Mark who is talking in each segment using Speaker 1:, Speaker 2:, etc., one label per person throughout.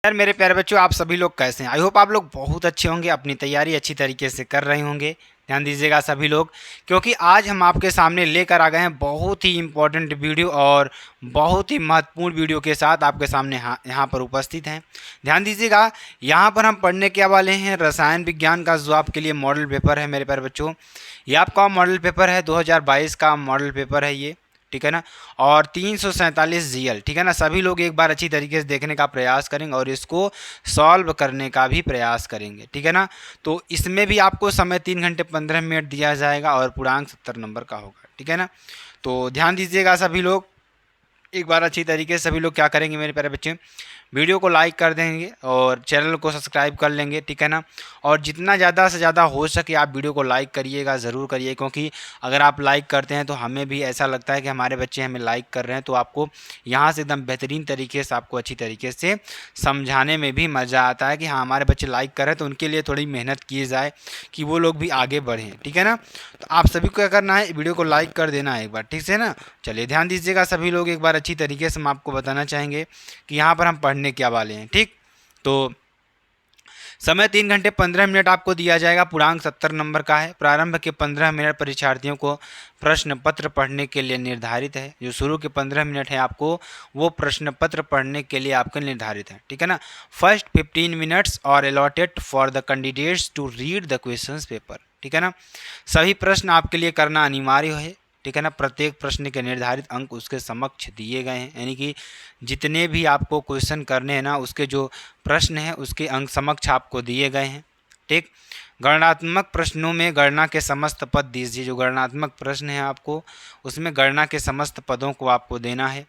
Speaker 1: यार मेरे प्यारे बच्चों, आप सभी लोग कैसे हैं? आई होप आप लोग बहुत अच्छे होंगे, अपनी तैयारी अच्छी तरीके से कर रहे होंगे। ध्यान दीजिएगा सभी लोग, क्योंकि आज हम आपके सामने लेकर आ गए हैं बहुत ही इम्पोर्टेंट वीडियो और बहुत ही महत्वपूर्ण वीडियो के साथ आपके सामने यहाँ पर उपस्थित हैं। ध्यान दीजिएगा, यहाँ पर हम पढ़ने के वाले हैं रसायन विज्ञान का, जो आपके लिए मॉडल पेपर है मेरे प्यारे बच्चों। ये आपका मॉडल पेपर है, 2022 का मॉडल पेपर है ये, ठीक है ना। और 347 जीएल, ठीक है ना। सभी लोग एक बार अच्छी तरीके से देखने का प्रयास करेंगे और इसको सॉल्व करने का भी प्रयास करेंगे, ठीक है ना। तो इसमें भी आपको समय 3 घंटे 15 मिनट दिया जाएगा और पूर्णांक 70 नंबर का होगा, ठीक है ना। तो ध्यान दीजिएगा सभी लोग, एक बार अच्छी तरीके से सभी लोग क्या करेंगे मेरे प्यारे बच्चे, वीडियो को लाइक कर देंगे और चैनल को सब्सक्राइब कर लेंगे, ठीक है ना। और जितना ज़्यादा से ज़्यादा हो सके आप वीडियो को लाइक करिएगा, ज़रूर करिए, क्योंकि अगर आप लाइक करते हैं तो हमें भी ऐसा लगता है कि हमारे बच्चे हमें लाइक कर रहे हैं। तो आपको यहाँ से एकदम बेहतरीन तरीके से आपको अच्छी तरीके से समझाने में भी मज़ा आता है कि हाँ हमारे बच्चे लाइक कर रहे हैं, तो उनके लिए थोड़ी मेहनत की जाए कि वो लोग भी आगे बढ़ें, ठीक है ना। तो आप सभी को क्या करना है, वीडियो को लाइक कर देना है एक बार, ठीक है ना। चलिए ध्यान दीजिएगा सभी लोग, एक बार अच्छी तरीके से हम आपको बताना चाहेंगे कि यहाँ पर हम पढ़ने क्या वाले हैं, ठीक। तो समय 3 घंटे 15 मिनट आपको दिया जाएगा, पूर्णांक 70 नंबर का है। प्रारंभ के 15 मिनट परीक्षार्थियों को प्रश्न पत्र पढ़ने के लिए निर्धारित है। जो शुरू के 15 मिनट है आपको वो प्रश्न पत्र पढ़ने के लिए आपके निर्धारित है, ठीक है ना। फर्स्ट 15 मिनट्स और allotted for the candidates to read the questions paper, ठीक है ना। सभी प्रश्न आपके लिए करना अनिवार्य है, ठीक है ना। प्रत्येक प्रश्न के निर्धारित अंक उसके समक्ष दिए गए हैं, यानी कि जितने भी आपको क्वेश्चन करने हैं ना, उसके जो प्रश्न हैं उसके अंक समक्ष आपको दिए गए हैं, ठीक। गणनात्मक प्रश्नों में गणना के समस्त पद दीजिए। जो गणनात्मक प्रश्न है आपको उसमें गणना के समस्त पदों को आपको देना है,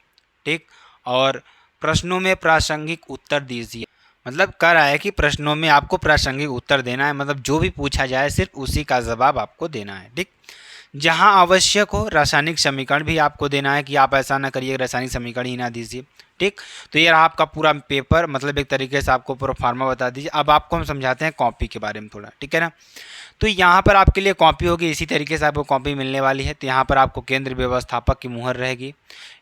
Speaker 1: ठीक। और प्रश्नों में प्रासंगिक उत्तर दीजिए। मतलब कह रहा है कि प्रश्नों में आपको प्रासंगिक उत्तर देना है, मतलब जो भी पूछा जाए सिर्फ उसी का जवाब आपको देना है, ठीक। जहां आवश्यक हो रासायनिक समीकरण भी आपको देना है, कि आप ऐसा ना करिए रासायनिक समीकरण ही ना दीजिए, ठीक। तो ये रहा आपका पूरा पेपर, मतलब एक तरीके से आपको पूरा फार्मा बता दीजिए। अब आपको हम समझाते हैं कॉपी के बारे में थोड़ा, ठीक है ना। तो यहाँ पर आपके लिए कॉपी होगी, इसी तरीके से आपको कॉपी मिलने वाली है। तो यहाँ पर आपको केंद्र व्यवस्थापक की मुहर रहेगी,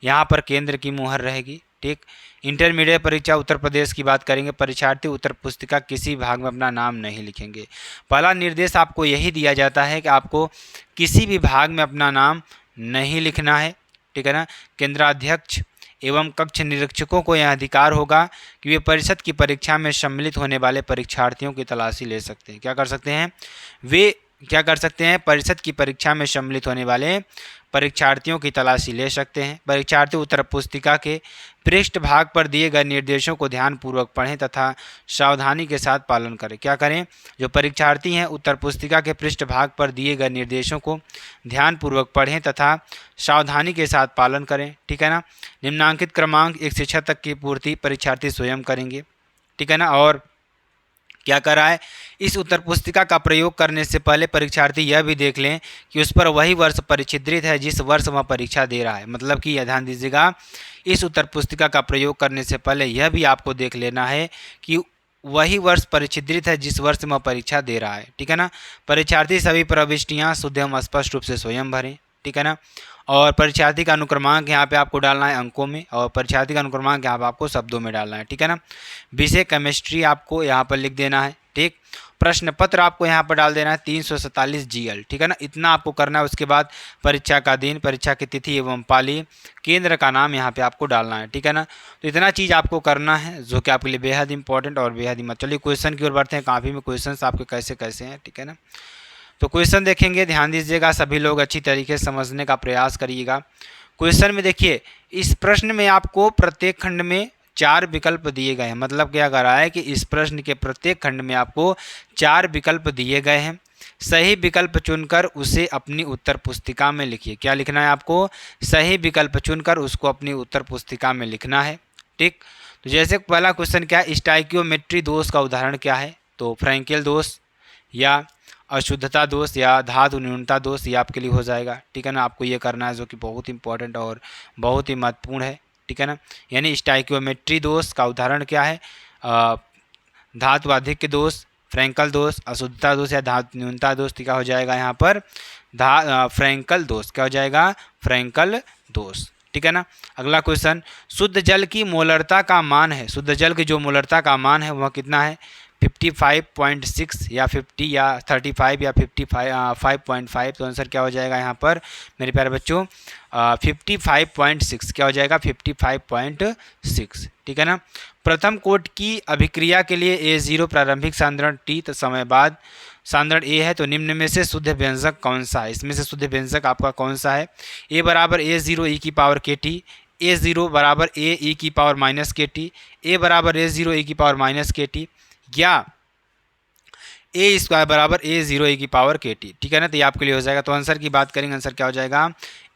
Speaker 1: यहाँ पर केंद्र की मुहर रहेगी, ठीक। इंटरमीडिएट परीक्षा उत्तर प्रदेश की बात करेंगे, परीक्षार्थी उत्तर पुस्तिका किसी भाग में अपना नाम नहीं लिखेंगे। पहला निर्देश आपको यही दिया जाता है कि आपको किसी भी भाग में अपना नाम नहीं लिखना है, ठीक है ना। केंद्राध्यक्ष एवं कक्ष निरीक्षकों को यह अधिकार होगा कि वे परिषद की परीक्षा में सम्मिलित होने वाले परीक्षार्थियों की तलाशी ले सकते हैं। क्या कर सकते हैं वे, क्या कर सकते हैं, परिषद की परीक्षा में सम्मिलित होने वाले परीक्षार्थियों की तलाशी ले सकते हैं। परीक्षार्थी उत्तर पुस्तिका के पृष्ठ भाग पर दिए गए निर्देशों को ध्यानपूर्वक पढ़ें तथा सावधानी के साथ पालन करें। क्या करें, जो परीक्षार्थी हैं उत्तर पुस्तिका के पृष्ठ भाग पर दिए गए निर्देशों को ध्यानपूर्वक पढ़ें तथा सावधानी के साथ पालन करें, ठीक है ना। निम्नांकित क्रमांक 1 से 6 तक की पूर्ति परीक्षार्थी स्वयं करेंगे, ठीक है ना। और क्या कर रहा है, इस उत्तर पुस्तिका का प्रयोग करने से पहले परीक्षार्थी यह भी देख लें कि उस पर वही वर्ष परिचित्रित है जिस वर्ष वह परीक्षा दे रहा है। मतलब कि यह ध्यान दीजिएगा, इस उत्तर पुस्तिका का प्रयोग करने से पहले यह भी आपको देख लेना है कि वही वर्ष परिचित्रित है जिस वर्ष वह परीक्षा दे रहा है, ठीक है ना। परीक्षार्थी सभी प्रविष्टियाँ शुद्ध एवं स्पष्ट रूप से स्वयं भरें, ठीक है ना। और परीक्षार्थी का अनुक्रमांक यहाँ पे आपको डालना है अंकों में, और परीक्षार्थी का अनुक्रमांक यहाँ पे आपको शब्दों में डालना है, ठीक है ना। विषय केमिस्ट्री आपको यहाँ पर लिख देना है, ठीक। प्रश्न पत्र आपको यहाँ पर डाल देना है 347 जीएल, ठीक है ना। इतना आपको करना है। उसके बाद परीक्षा का दिन, परीक्षा की तिथि एवं पाली, केंद्र का नाम यहाँ पे आपको डालना है, ठीक है ना। तो इतना चीज़ आपको करना है जो कि आपके लिए बेहद इंपॉर्टेंट और बेहद ही चलिए क्वेश्चन की ओर बढ़ते हैं। काफ़ी में क्वेश्चन आपके कैसे कैसे हैं, ठीक है ना। तो क्वेश्चन देखेंगे, ध्यान दीजिएगा सभी लोग, अच्छी तरीके से समझने का प्रयास करिएगा। क्वेश्चन में देखिए, इस प्रश्न में आपको प्रत्येक खंड में 4 विकल्प दिए गए हैं। मतलब क्या कर रहा है कि इस प्रश्न के प्रत्येक खंड में आपको 4 विकल्प दिए गए हैं। सही विकल्प चुनकर उसे अपनी उत्तर पुस्तिका में लिखिए। क्या लिखना है आपको, सही विकल्प चुनकर उसको अपनी उत्तर पुस्तिका में लिखना है, ठीक। तो जैसे पहला क्वेश्चन क्या है, स्टाइकियोमेट्री दोष का उदाहरण क्या है, तो फ्रैंकेल दोष या अशुद्धता दोष या धातु न्यूनता दोष, ये आपके लिए हो जाएगा, ठीक है ना। आपको ये करना है जो कि बहुत इंपॉर्टेंट और बहुत ही महत्वपूर्ण है, ठीक है ना। यानी स्टाइकियोमेट्री दोष का उदाहरण क्या है, धातु आधिक्य दोष, फ्रैंकल दोष, अशुद्धता दोष या धातु न्यूनता दोष, क्या हो जाएगा यहाँ पर फ्रैंकल दोष, क्या हो जाएगा, फ्रैंकल दोष, ठीक है ना। अगला क्वेश्चन, शुद्ध जल की मोलरता का मान है, शुद्ध जल की जो मोलरता का मान है वह कितना है? 55.6 या 50 या 35 या 55.5। तो आंसर क्या हो जाएगा यहाँ पर मेरे प्यारे बच्चों? 55.6 क्या हो जाएगा? 55.6, ठीक है ना। प्रथम कोट की अभिक्रिया के लिए A0 प्रारंभिक सांद्रण T समय बाद सांद्रण A है, तो निम्न में से शुद्ध व्यंजक कौन सा है? इसमें से शुद्ध व्यंजक आपका कौन सा है? A बराबर A0 e की पावर KT, A0 बराबर A e की पावर माइनस KT, A बराबर A0 e की पावर माइनस KT, या ए स्क्वायर बराबर A0 e की पावर KT, ठीक है ना। तो ये आपके लिए हो जाएगा। तो आंसर की बात करेंगे, आंसर क्या हो जाएगा?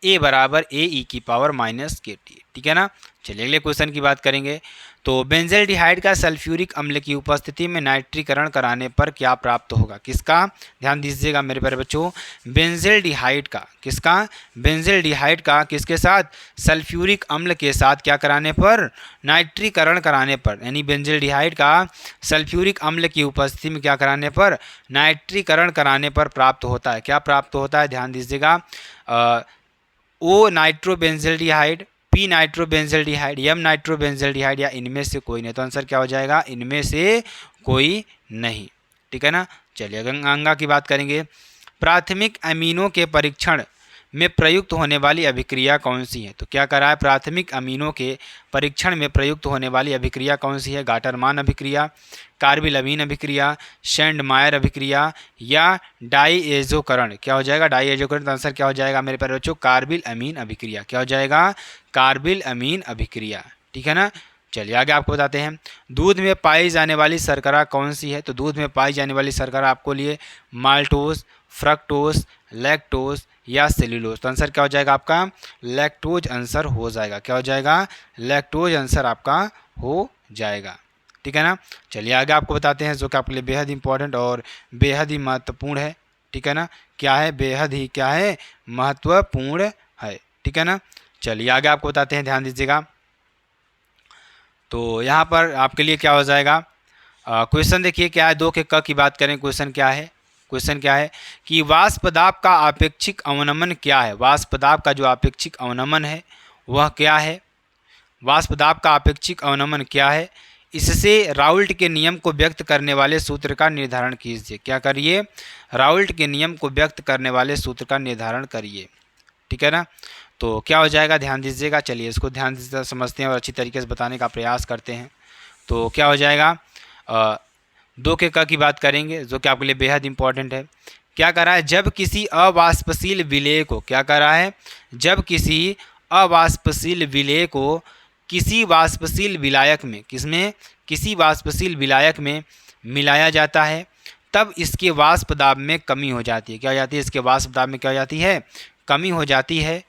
Speaker 1: A बराबर A e की पावर माइनस KT, ठीक है ना। चलिए अगले क्वेश्चन की बात करेंगे। तो बेंजल्डिहाइड का सल्फ्यूरिक अम्ल की उपस्थिति में नाइट्रीकरण कराने पर क्या प्राप्त होगा? किसका? ध्यान दीजिएगा मेरे प्यारे बच्चों, बेंजल्डिहाइड का। किसका? बेंजल्डिहाइड का किसके साथ? सल्फ्यूरिक अम्ल के साथ क्या कराने पर? नाइट्रीकरण कराने पर, यानी बेंजल्डिहाइड का सल्फ्यूरिक अम्ल की उपस्थिति में क्या कराने पर? नाइट्रीकरण कराने पर प्राप्त होता है। क्या प्राप्त होता है? ध्यान दीजिएगा, ओ नाइट्रोबेंजल्डिहाइड, पी नाइट्रोबेंजल्डिहाइड, एम नाइट्रोबेंजल्डिहाइड, या इनमें से कोई नहीं। तो आंसर क्या हो जाएगा? इनमें से कोई नहीं, ठीक है ना। चलिए गंगा की बात करेंगे। प्राथमिक अमीनों के परीक्षण में प्रयुक्त होने वाली अभिक्रिया कौन सी है? तो क्या करा है? प्राथमिक अमीनों के परीक्षण में प्रयुक्त होने वाली अभिक्रिया कौन सी है? गाटरमान अभिक्रिया, कार्बिल अमीन अभिक्रिया, सैंडमायर अभिक्रिया, या डाईएजोकरण। क्या हो जाएगा? डाईएजोकरण। तो आंसर क्या हो जाएगा मेरे प्यारे बच्चों? कार्बिल अमीन अभिक्रिया। क्या हो जाएगा? कार्बिल अमीन अभिक्रिया, ठीक है ना। चलिए आगे आपको बताते हैं। दूध में पाई जाने वाली शर्करा कौन सी है? तो दूध में पाई जाने वाली शर्करा आपको लिए माल्टोज, फ्रक्टोज, लैक्टोज, या सेल्यूलोज। तो आंसर क्या हो जाएगा आपका? लैक्टोज आंसर हो जाएगा। क्या हो जाएगा? लैक्टोज आंसर आपका हो जाएगा, ठीक है ना। चलिए आगे आपको बताते हैं जो कि आपके लिए बेहद इंपॉर्टेंट और बेहद ही महत्वपूर्ण है, ठीक है ना। क्या है? बेहद ही क्या है? महत्वपूर्ण है, ठीक है ना। चलिए आगे आपको बताते हैं, ध्यान दीजिएगा। तो यहाँ पर आपके लिए क्या हो जाएगा? क्वेश्चन देखिए क्या है, 2 के क की बात करें। क्वेश्चन क्या है? क्वेश्चन क्या है कि वाष्प दाब का आपेक्षिक अवनमन क्या है? वाष्प दाब का जो आपेक्षिक अवनमन है वह क्या है? वाष्प दाब का आपेक्षिक अवनमन क्या है? इससे राउल्ट के नियम को व्यक्त करने वाले सूत्र का निर्धारण कीजिए। क्या करिए? राउल्ट के नियम को व्यक्त करने वाले सूत्र का निर्धारण करिए, ठीक है ना। तो क्या हो जाएगा? ध्यान दीजिएगा। चलिए इसको ध्यान से समझते हैं और अच्छी तरीके से बताने का प्रयास करते हैं। तो क्या हो जाएगा? 2 के क की बात करेंगे जो कि आपके लिए बेहद इंपॉर्टेंट है। क्या करा है? जब किसी अवाष्पशील विलेय को, क्या करा है? जब किसी अवाष्पशील विलेय को किसी वाष्पशील विलायक में, किसमें? किसी वाष्पशील विलायक में मिलाया जाता है, तब इसके वाष्प दाब में कमी हो जाती है। क्या हो जाती है? इसके वाष्प दाब में क्या हो जाती है? कमी हो जाती है।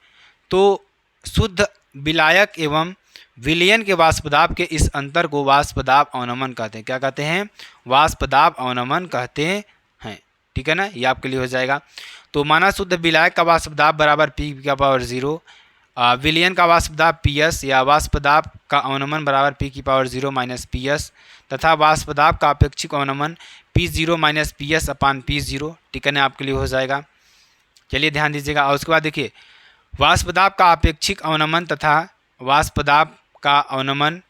Speaker 1: तो शुद्ध विलायक एवं विलयन के वाष्प दाब के इस अंतर को वाष्प दाब अवनमन कहते हैं। क्या कहते हैं? वाष्प दाब अवनमन कहते हैं, ठीक है ना। ये आपके लिए हो जाएगा। तो माना शुद्ध विलायक का वाष्प दाब बराबर P का पावर 0, विलयन का वाष्प दाब PS, या वाष्प दाब का अवनमन बराबर P की पावर 0 माइनस PS, तथा वाष्प दाब का अपेक्षिक अवनमन P0 माइनस PS अपान P0, ठीक है ना। आपके लिए हो जाएगा। चलिए ध्यान दीजिएगा। और उसके बाद देखिए, वाष्प दाब का अपेक्षिक अवनमन तथा वाष्प दाब का अवनमन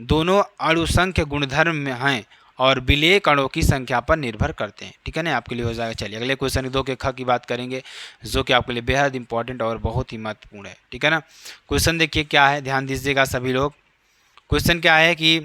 Speaker 1: दोनों अणुसंख्य गुणधर्म में हैं और विलेय कणों की संख्या पर निर्भर करते हैं, ठीक है ना। आपके लिए हो जाएगा। चलिए अगले क्वेश्चन 2 के ख की बात करेंगे जो कि आपके लिए बेहद इंपॉर्टेंट और बहुत ही महत्वपूर्ण है, ठीक है ना। क्वेश्चन देखिए क्या है, ध्यान दीजिएगा सभी लोग। क्वेश्चन क्या है कि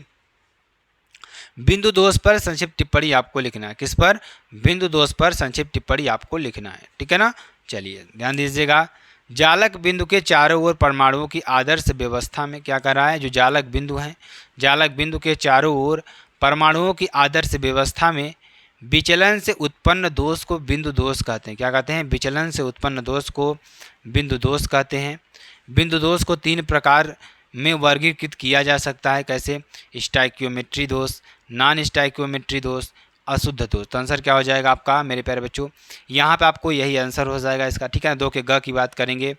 Speaker 1: बिंदु दोष पर संक्षिप्त टिप्पणी आपको लिखना है। किस पर? बिंदु दोष पर संक्षिप्त टिप्पणी आपको लिखना है, ठीक है ना। चलिए ध्यान दीजिएगा। जालक बिंदु के चारों ओर परमाणुओं की आदर्श व्यवस्था में क्या कर रहा है? जो जालक बिंदु हैं, जालक बिंदु के चारों ओर परमाणुओं की आदर्श व्यवस्था में विचलन से उत्पन्न दोष को बिंदु दोष कहते हैं। क्या कहते हैं? विचलन से उत्पन्न दोष को बिंदु दोष कहते हैं। बिंदु दोष को 3 प्रकार में वर्गीकृत किया जा सकता है। कैसे? स्टाइकियोमेट्री दोष, नॉन स्टाइकियोमेट्री दोष, अशुद्ध दोष। तो आंसर क्या हो जाएगा आपका मेरे प्यारे बच्चों? यहाँ पे आपको यही आंसर हो जाएगा इसका, ठीक है ना। 2 के ग की बात करेंगे।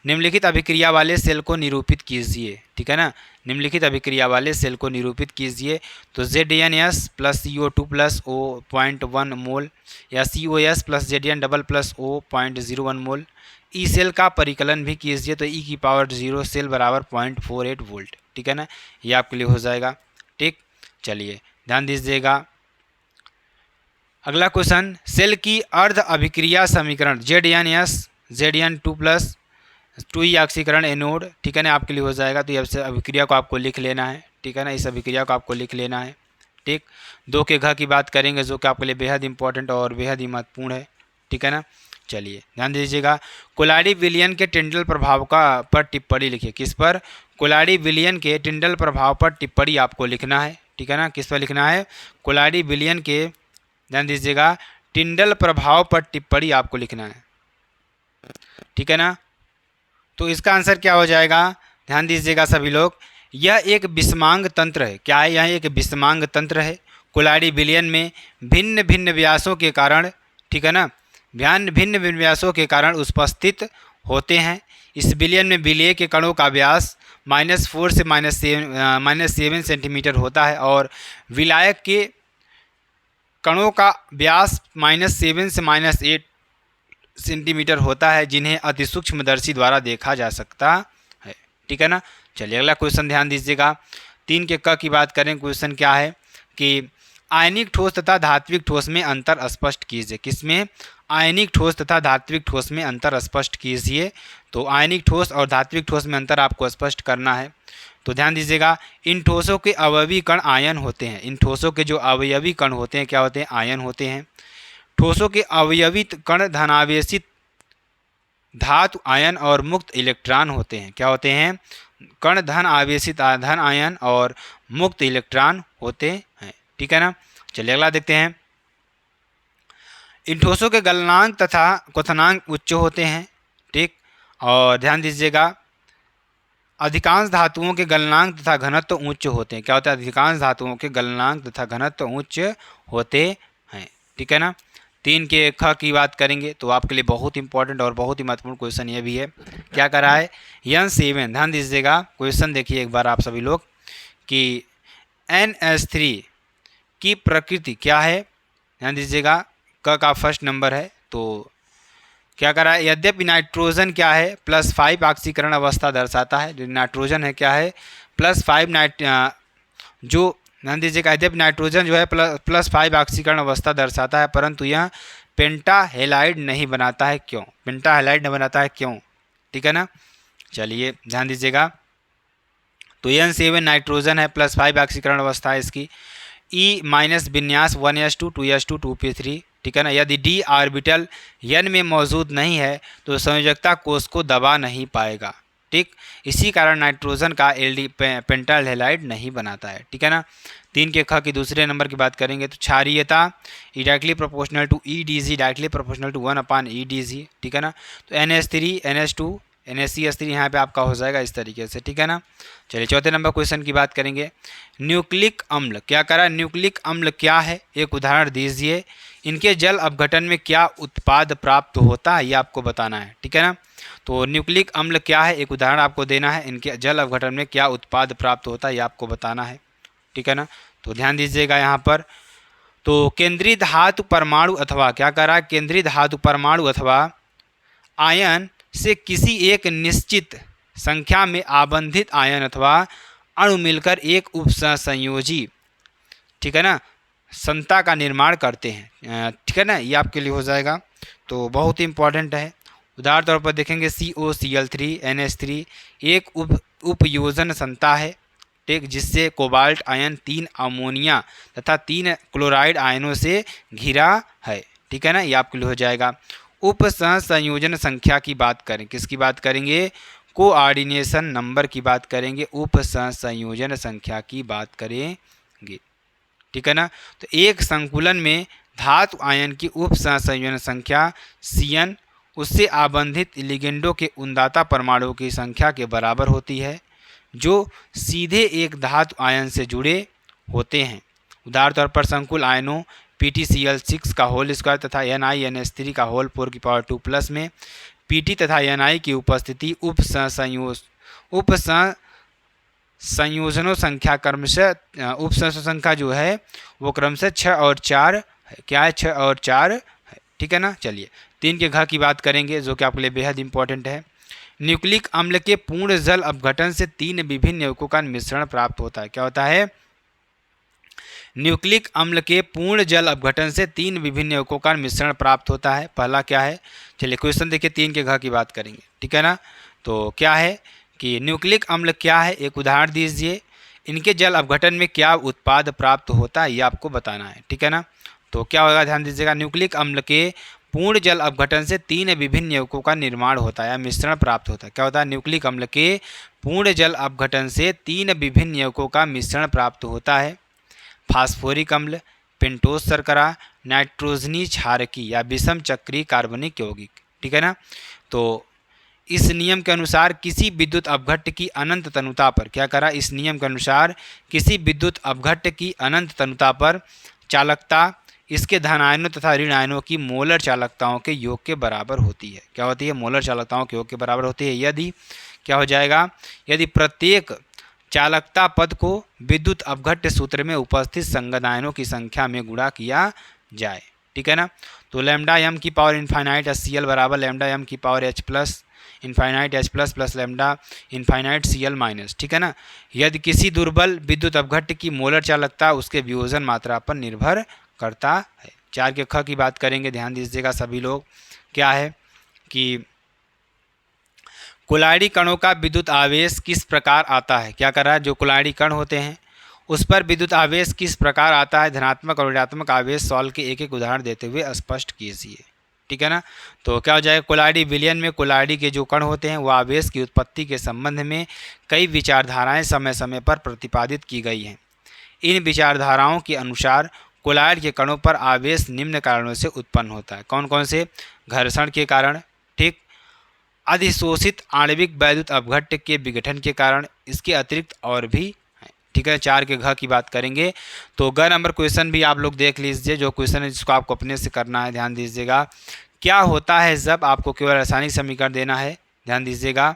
Speaker 1: निम्नलिखित अभिक्रिया वाले सेल को निरूपित कीजिए, ठीक है ना। निम्नलिखित अभिक्रिया वाले सेल को निरूपित कीजिए। तो ZnS plus CO2 plus O 0.1 मोल, या COS plus ZN double plus O 0.01 मोल, ई सेल का परिकलन भी कीजिए तो ई की पावर 0 सेल बराबर 0.48 वोल्ट। ठीक है ना, ये आपके लिए हो जाएगा। ठीक, चलिए ध्यान दीजिएगा। अगला क्वेश्चन, सेल की अर्ध अभिक्रिया समीकरण Zn2 + 2e ऑक्सीकरण एनोड। ठीक है ना, आपके लिए हो जाएगा। तो ये अभिक्रिया को आपको लिख लेना है। ठीक है ना, इस अभिक्रिया को आपको लिख लेना है। ठीक, 2 के घ की बात करेंगे जो कि आपके लिए बेहद इंपॉर्टेंट और बेहद ही महत्वपूर्ण है। ठीक है ना, चलिए ध्यान दीजिएगा। कोलाडी विलियन के टिंडल प्रभाव पर टिप्पणी लिखिए। किस पर? कोलाडी विलियन के टिंडल प्रभाव पर टिप्पणी आपको लिखना है। ठीक है ना, किस पर लिखना है? कोलाडी विलियन के, ध्यान दीजिएगा, टिंडल प्रभाव पर टिप्पणी आपको लिखना है। ठीक है ना, तो इसका आंसर क्या हो जाएगा? ध्यान दीजिएगा सभी लोग, यह एक विषमांग तंत्र है। क्या है? यह एक विषमांग तंत्र है। कोलाडी विलयन में भिन्न भिन्न व्यासों के कारण, ठीक है ना, भिन्न भिन्न व्यासों के कारण उपस्थित होते हैं। इस विलयन में विलेय के कणों का व्यास -4 से -7 सेंटीमीटर होता है और विलायक के कणों का व्यास -7 से -8 सेंटीमीटर होता है, जिन्हें अतिसूक्ष्मदर्शी द्वारा देखा जा सकता है। ठीक है ना, चलिए अगला क्वेश्चन ध्यान दीजिएगा। 3 के क की बात करें, क्वेश्चन क्या है कि आयनिक ठोस तथा धात्विक ठोस में अंतर स्पष्ट कीजिए। किसमें? आयनिक ठोस तथा धात्विक ठोस में अंतर स्पष्ट कीजिए। तो आयनिक ठोस और धात्विक ठोस में अंतर आपको स्पष्ट करना है। तो ध्यान दीजिएगा, इन ठोसों के अवयवी कण आयन होते हैं। इन ठोसों के जो अवयवी कण होते हैं क्या होते हैं? आयन होते हैं। ठोसों के अवयवी कण धनावेशित धातु आयन और मुक्त इलेक्ट्रॉन होते हैं। क्या होते हैं? कण धन आवेशित धन आयन और मुक्त इलेक्ट्रॉन होते हैं। ठीक है ना, चलिए अगला देखते हैं। इन ठोसों के गलनांक तथा क्वथनांक उच्च होते हैं। ठीक, और ध्यान दीजिएगा, अधिकांश धातुओं के गलनांक तथा घनत्व उच्च होते हैं। क्या होता है? अधिकांश धातुओं के गलनांक तथा घनत्व उच्च होते हैं। ठीक है ना, 3 के ख की बात करेंगे तो आपके लिए बहुत इंपॉर्टेंट और बहुत ही महत्वपूर्ण क्वेश्चन ये भी है। क्या करा है? N7, ध्यान दीजिएगा, क्वेश्चन देखिए एक बार आप सभी लोग कि NH3 की प्रकृति क्या है? ध्यान दीजिएगा, क का फर्स्ट नंबर है। तो क्या करा है? यद्यपि नाइट्रोजन क्या है? +5 ऑक्सीकरण अवस्था दर्शाता है। जो नाइट्रोजन है क्या है? +5 जो ध्यान दीजिएगा, यद्यपि नाइट्रोजन जो है +5 ऑक्सीकरण अवस्था दर्शाता है, परंतु यह पेंटाहेलाइड नहीं बनाता है। क्यों पेंटाहेलाइड नहीं बनाता है? क्यों? ठीक है ना, चलिए ध्यान दीजिएगा। तो N7 नाइट्रोजन है, +5 ऑक्सीकरण अवस्था है इसकी। E- विन्यास 1s2 2s2 2p3। ठीक है ना, यदि d ऑर्बिटल N में मौजूद नहीं है तो संयोजकता कोष को दबा नहीं पाएगा। ठीक, इसी कारण नाइट्रोजन का एल्डी पेंटाहेलाइड नहीं बनाता है। ठीक है ना, 3 के ख की दूसरे नंबर की बात करेंगे तो क्षारीयता directly proportional to EdZ, directly proportional to 1/EdZ। ठीक है ना, तो NH3 NH2 NaCH3 यहाँ पे आपका हो जाएगा इस तरीके से। ठीक है ना, चलिए चौथे नंबर क्वेश्चन की बात करेंगे। न्यूक्लिक अम्ल, क्या करा? न्यूक्लिक अम्ल क्या है? एक उदाहरण दीजिए। इनके जल अपघटन में क्या उत्पाद प्राप्त होता है, ये आपको बताना है। ठीक है ना, तो न्यूक्लिक अम्ल क्या है? एक उदाहरण आपको देना है। इनके जल अपघटन में क्या उत्पाद प्राप्त होता है, ये आपको बताना है। ठीक है ना, तो ध्यान दीजिएगा यहाँ पर। तो केंद्रीय धातु परमाणु अथवा क्या करा? केंद्रीय धातु परमाणु अथवा आयन से किसी एक निश्चित संख्या में आबंधित आयन अथवा अणु मिलकर एक उपसंयोजी, ठीक है ना, संता का निर्माण करते हैं। ठीक है ना, ये आपके लिए हो जाएगा। तो बहुत ही इंपॉर्टेंट है। उदाहरण तौर पर देखेंगे COCl3 NH3 एक उपयोजन संता है। ठीक, जिससे कोबाल्ट आयन 3 अमोनिया तथा 3 क्लोराइड आयनों से घिरा है। ठीक है ना, ये आपके लिए हो जाएगा। उपसंयोजन संख्या की बात करें, किसकी बात करेंगे? कोऑर्डिनेशन नंबर की बात करेंगे, उपसंयोजन संख्या की बात करेंगे। ठीक है ना, तो एक संकुलन में धातु आयन की उपसंयोजन संख्या Cn उससे आबंधित लिगेंडों के उन्दाता परमाणुओं की संख्या के बराबर होती है, जो सीधे एक धातु आयन से जुड़े होते हैं। उदाहरण तौर पर संकुल आयनों PtCl6 का होल स्क्वायर तथा NiNH3 का होल 4 की पावर 2 प्लस में Pt तथा Ni की उपस्थिति उपसंयोजनों संख्या क्रमशः उपसंयोजन संख्या जो है वो क्रमशः 6 और 4 है। क्या है? 6 और 4 है। ठीक है ना, चलिए 3 के घ की बात करेंगे जो कि आपके लिए बेहद इंपॉर्टेंट है। न्यूक्लिक अम्ल के पूर्ण जल अपघटन से 3 विभिन्न यौगिकों का मिश्रण प्राप्त होता है। क्या होता है? न्यूक्लिक अम्ल के पूर्ण जल अपघटन से 3 विभिन्न यौगिकों का मिश्रण प्राप्त होता है। पहला क्या है? चलिए क्वेश्चन देखिए, 3 के घ की बात करेंगे, ठीक है ना। तो क्या है कि न्यूक्लिक अम्ल क्या है, एक उदाहरण दीजिए। इनके जल अपघटन में क्या उत्पाद प्राप्त होता है, ये आपको बताना है, ठीक है ना। तो क्या होगा, ध्यान दीजिएगा, न्यूक्लिक अम्ल के पूर्ण जल अपघटन से 3 विभिन्न यौगिकों का निर्माण होता है या मिश्रण प्राप्त होता है। क्या होता है? न्यूक्लिक अम्ल के पूर्ण जल अपघटन से 3 विभिन्न यौगिकों का मिश्रण प्राप्त होता है। फास्फोरिक अम्ल, पेंटोस शर्करा, नाइट्रोजनी क्षारकी या विषम चक्रीय कार्बनिक यौगिक, ठीक है ना। तो इस नियम के अनुसार किसी विद्युत अपघट्ट की अनंत तनुता पर, क्या करा, इस नियम के अनुसार किसी विद्युत अपघट्ट की अनंत तनुता पर चालकता इसके धन आयनों तथा ऋण आयनों की मोलर चालकताओं के योग के बराबर होती है। क्या होती है? मोलर चालकताओं के योग के बराबर होती है यदि, क्या हो जाएगा, यदि प्रत्येक चालकता पद को विद्युत अपघट्ट सूत्र में उपस्थित संगत आयनों की संख्या में गुणा किया जाए, ठीक है ना। तो लैम्डा एम की पावर इनफाइनाइट HCl बराबर लैम्डा एम की power H plus infinite H plus plus lambda infinite Cl minus, ठीक है ना। यदि किसी दुर्बल विद्युत अपघट्ट की मोलर चालकता उसके वियोजन मात्रा पर निर्भर करता है। 4 के ख की बात करेंगे, ध्यान दीजिएगा सभी लोग। क्या है कि कुलाड़ी कणों का विद्युत आवेश किस प्रकार आता है। क्या कर रहा है? जो कुलाड़ी कण होते हैं उस पर विद्युत आवेश किस प्रकार आता है, धनात्मक और ऋणात्मक आवेश सॉल्व के एक एक उदाहरण देते हुए स्पष्ट कीजिए, ठीक है ना। तो क्या हो जाएगा, कुलाड़ी विलयन में कुलाड़ी के जो कण होते हैं वो आवेश की उत्पत्ति के संबंध में कई विचारधाराएं समय समय पर प्रतिपादित की गई हैं। इन विचारधाराओं के अनुसार कुलाइड के कणों पर आवेश निम्न कारणों से उत्पन्न होता है। कौन कौन से? घर्षण के कारण, ठीक, अधिशोषित आणविक वैद्युत अपघट्ट के विघटन के कारण, इसके अतिरिक्त और भी हैं, ठीक है। 4 के घ की बात करेंगे तो ग नंबर क्वेश्चन भी आप लोग देख लीजिए, जो क्वेश्चन है जिसको आपको अपने से करना है। ध्यान दीजिएगा, क्या होता है जब आपको केवल रासायनिक समीकरण देना है, ध्यान दीजिएगा।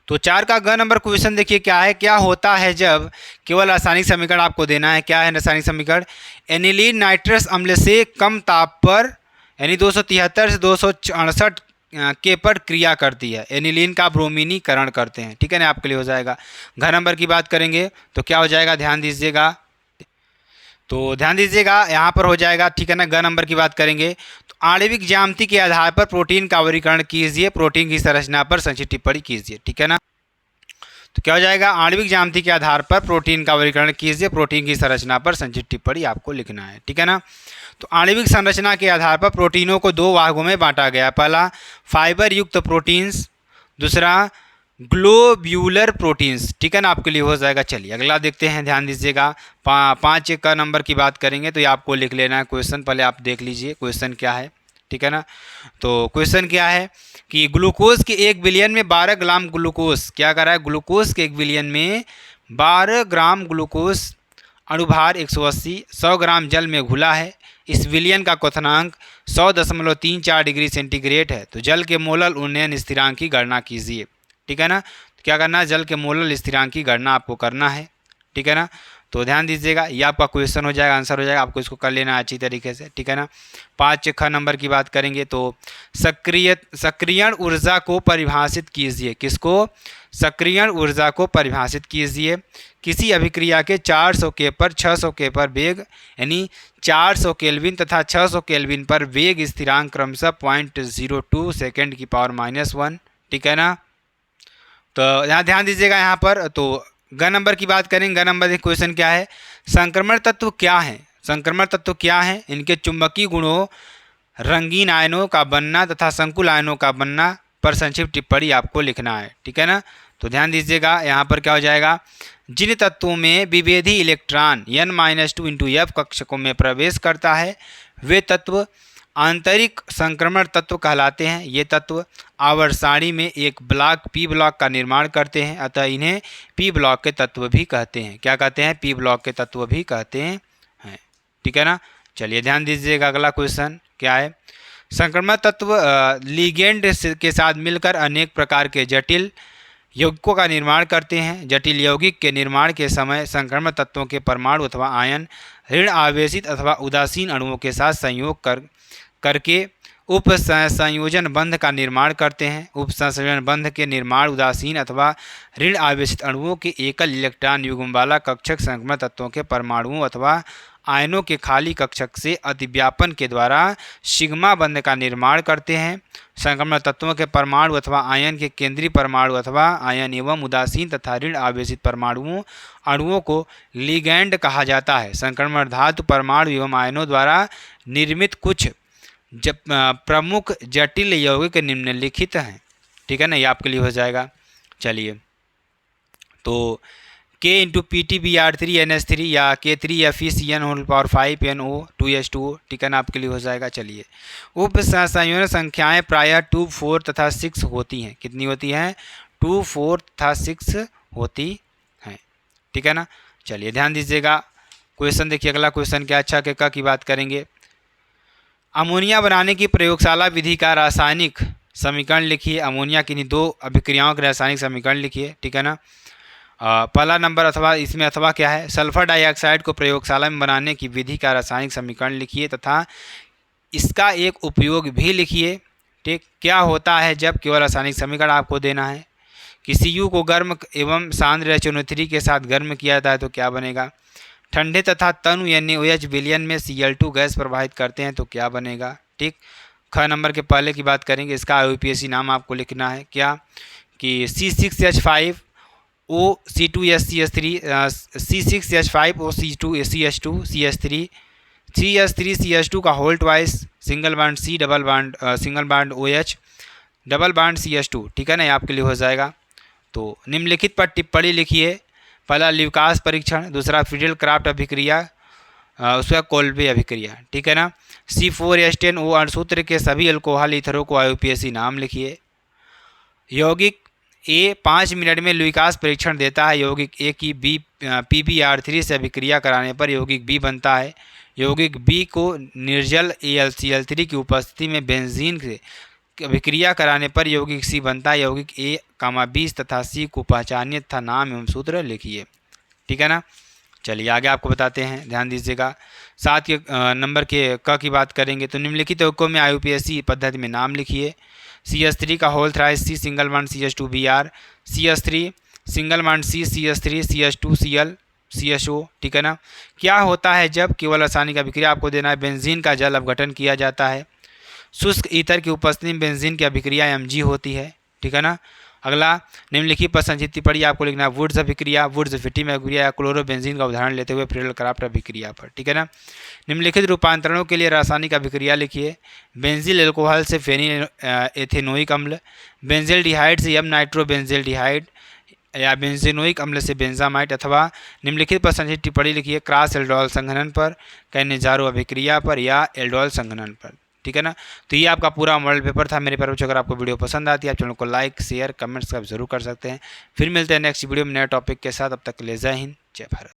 Speaker 1: तो 4 का ग नंबर क्वेश्चन देखिए क्या है, क्या होता है जब केवल रासायनिक समीकरण आपको देना है। क्या है रासायनिक समीकरण? एनिलीन नाइट्रस अम्ल से कम ताप पर यानी 273 से 268 के पर क्रिया करती है। एनिलीन का ब्रोमीनीकरण करते हैं, ठीक है ना, आपके लिए हो जाएगा। घ नंबर की बात करेंगे तो क्या हो जाएगा, ध्यान दीजिएगा। तो ध्यान दीजिएगा यहाँ पर हो जाएगा, ठीक है ना। ग नंबर की बात करेंगे तो आणविक ज्यामिति के आधार पर प्रोटीन का वर्गीकरण कीजिए, प्रोटीन की संरचना पर संक्षिप्त टिप्पणी कीजिए, ठीक है ना। तो क्या हो जाएगा, आणविक ज्यामिति के आधार पर प्रोटीन का वर्गीकरण कीजिए, प्रोटीन की संरचना पर संक्षिप्त टिप्पणी आपको लिखना है, ठीक है ना। तो आणविक संरचना के आधार पर प्रोटीनों को 2 भागों में बांटा गया। पहला फाइबर युक्त प्रोटीन्स, दूसरा ग्लोब्यूलर प्रोटीन्स, ठीक है ना, आपके लिए हो जाएगा। चलिए अगला देखते हैं, ध्यान दीजिएगा। 5 का नंबर की बात करेंगे तो ये आपको लिख लेना है क्वेश्चन, पहले आप देख लीजिए क्वेश्चन क्या है, ठीक है ना। तो क्वेश्चन क्या है कि ग्लूकोज के 1 बिलियन में 12 ग्राम ग्लूकोज, क्या कर रहा है, ग्लूकोज के 1 बिलियन में 12 ग्राम ग्लूकोज अणुभार 180, 100 ग्राम जल में घुला है। इस विलयन का क्वथनांक 100.34 डिग्री सेंटीग्रेड है। तो जल के मोलल उन्नयन स्थिरांक की गणना कीजिए, ठीक है ना। तो क्या करना है, जल के मोलल स्थिरांक की गणना आपको करना है, ठीक है ना। तो ध्यान दीजिएगा, ये आपका क्वेश्चन हो जाएगा, आंसर हो जाएगा, आपको इसको कर लेना है अच्छी तरीके से, ठीक है ना। 5 ख नंबर की बात करेंगे तो सक्रियण ऊर्जा को परिभाषित कीजिए। किसको? सक्रियण ऊर्जा को परिभाषित कीजिए। किसी अभिक्रिया के 400 के पर 600 के पर वेग यानी 400 केल्विन तथा 600 केल्विन पर वेग स्थिरांक क्रमशः 0.02 सेकेंड की पावर -1, ठीक है ना। तो यहाँ ध्यान दीजिएगा यहाँ पर। तो ग नंबर की बात करेंगे, ग नंबर क्वेश्चन क्या है, संक्रमण तत्व क्या है, संक्रमण तत्व क्या है, इनके चुंबकीय गुणों, रंगीन आयनों का बनना तथा संकुल आयनों का बनना पर संक्षिप्त टिप्पणी आपको लिखना है, ठीक है ना। तो ध्यान दीजिएगा यहाँ पर क्या हो जाएगा, जिन तत्वों में विभेदी इलेक्ट्रॉन n-2 इंटू F कक्षकों में प्रवेश करता है वे तत्व आंतरिक संक्रमण तत्व कहलाते हैं। ये तत्व आवर्त सारणी में एक ब्लॉक p ब्लॉक का निर्माण करते हैं, अतः इन्हें p ब्लॉक के तत्व भी कहते हैं। क्या कहते हैं? p ब्लॉक के तत्व भी कहते हैं, ठीक है ना। चलिए ध्यान दीजिएगा, अगला क्वेश्चन क्या है, संक्रमण तत्व लिगेंड के साथ मिलकर अनेक प्रकार के जटिल यौगिकों का निर्माण करते हैं। जटिल यौगिक के निर्माण के समय संक्रमण तत्वों के परमाणु अथवा आयन ऋण आवेशित अथवा उदासीन अणुओं के साथ संयोग करके उप संयोजन बंध का निर्माण करते हैं। उप संयोजन बंध के निर्माण उदासीन अथवा ऋण आवेशित अणुओं के एकल इलेक्ट्रॉन युग्म वाला कक्षक संक्रमण तत्वों के परमाणुओं अथवा आयनों के खाली कक्षक से अतिव्यापन के द्वारा सिग्मा बंध का निर्माण करते हैं। संक्रमण तत्वों के परमाणु अथवा आयन के केंद्रीय परमाणु अथवा आयन एवं उदासीन तथा ऋण आवेशित परमाणुओं अणुओं को लिगैंड कहा जाता है। संक्रमण धातु परमाणु एवं आयनों द्वारा निर्मित कुछ प्रमुख जटिल यौगिक निम्नलिखित हैं। ठीक है ना, ये आपके लिए हो जाएगा। चलिए, तो K इंटू PTBr3NH3 या K3FeCN5NO2H2O, ठीक है ना, आपके लिए हो जाएगा। चलिए, उप संयोजन संख्याएं प्रायः 2, 4 तथा 6 होती हैं। कितनी होती हैं? 2, 4 तथा 6 होती हैं। ठीक है ना। चलिए ध्यान दीजिएगा, क्वेश्चन देखिए। अगला क्वेश्चन क्या अच्छा के का की बात करेंगे। अमोनिया बनाने की प्रयोगशाला विधि का रासायनिक समीकरण लिखिए। अमोनिया की 2 अभिक्रियाओं के रासायनिक समीकरण लिखिए। ठीक है ना। पहला नंबर अथवा इसमें अथवा क्या है, सल्फर डाइऑक्साइड को प्रयोगशाला में बनाने की विधि का रासायनिक समीकरण लिखिए तथा इसका एक उपयोग भी लिखिए। ठीक, क्या होता है जब केवल रासायनिक समीकरण आपको देना है। किसी यू को गर्म एवं सांद्र HNO3 के साथ गर्म किया जाता है तो क्या बनेगा। ठंडे तथा तनु NaOH विलयन में Cl2 गैस प्रवाहित करते हैं तो क्या बनेगा। ठीक, ख नंबर के पहले की बात करेंगे। इसका IUPAC नाम आपको लिखना है क्या कि C6H5OC2SCH3 C6H5OC2CH2CH3 CH3CH2 का whole twice single bond C double bond single bond OH double bond CH2। ठीक है ना, ये आपके लिए हो जाएगा। तो निम्नलिखित पर टिप्पणी लिखिए। पहला ल्यूकास परीक्षण, दूसरा फिडेल क्राफ्ट अभिक्रिया, उसका कोल्बे अभिक्रिया। ठीक है ना। C4H10O अणुसूत्र के सभी अल्कोहल ईथरों को IUPAC नाम लिखिए। यौगिक ए 5 मिनट में ल्यूकास परीक्षण देता है। यौगिक ए की PbR3 से अभिक्रिया कराने पर यौगिक बी बनता है। यौगिक बी को निर्जल AlCl3 की उपस्थिति में बेंजीन से अभिक्रिया कराने पर यौगिक सी बनता है। यौगिक ए, 20 तथा सी को पहचानिए तथा नाम एवं सूत्र लिखिए। ठीक है ना। चलिए आगे आपको बताते हैं, ध्यान दीजिएगा। 7 के नंबर के क की बात करेंगे। तो निम्नलिखित यौगिकों में IUPAC पद्धति में नाम लिखिए। CH3 का होल थ्राइस C सिंगल बाड CH2Br, CH3 single bond C CH3 CH2Cl CHO। ठीक है ना। क्या होता है जब केवल रासायनिक अभिक्रिया आपको देना है। बेंजीन का जल अपघटन किया जाता है। शुष्क ईथर की उपस्थिति में बेंजीन की अभिक्रिया Mg होती है। ठीक है ना। अगला निम्नलिखित पर संचित टिप्पणी आपको लिखना है। वुड्स अभिक्रिया, वुड्स फिटिंग अभिक्रिया या क्लोरोबेंजीन का उदाहरण लेते हुए फिडेल क्राफ्ट अभिक्रिया पर। ठीक है ना। निम्नलिखित रूपांतरणों के लिए रासायनिक अभिक्रिया लिखिए। बेंजील एल्कोहल से फेनिल एथेनोइक अम्ल, बेंजील डिहाइड से एम नाइट्रोबेंजील डिहाइड या बेंजीनोइक अम्ल से बेंजामाइट, अथवा निम्नलिखित पर संचित टिप्पणी लिखिए। क्रॉस एल्डोल संघनन पर, कैनेजारो अभिक्रिया पर या एल्डोल संघनन पर। ठीक है ना। तो ये आपका पूरा मॉडल पेपर था मेरे पर। अगर आपको वीडियो पसंद आती है आप चैनल को लाइक शेयर कमेंट्स जरूर कर सकते हैं। फिर मिलते हैं नेक्स्ट वीडियो में नए टॉपिक के साथ। अब तक के लिए जय हिंद, जय भारत।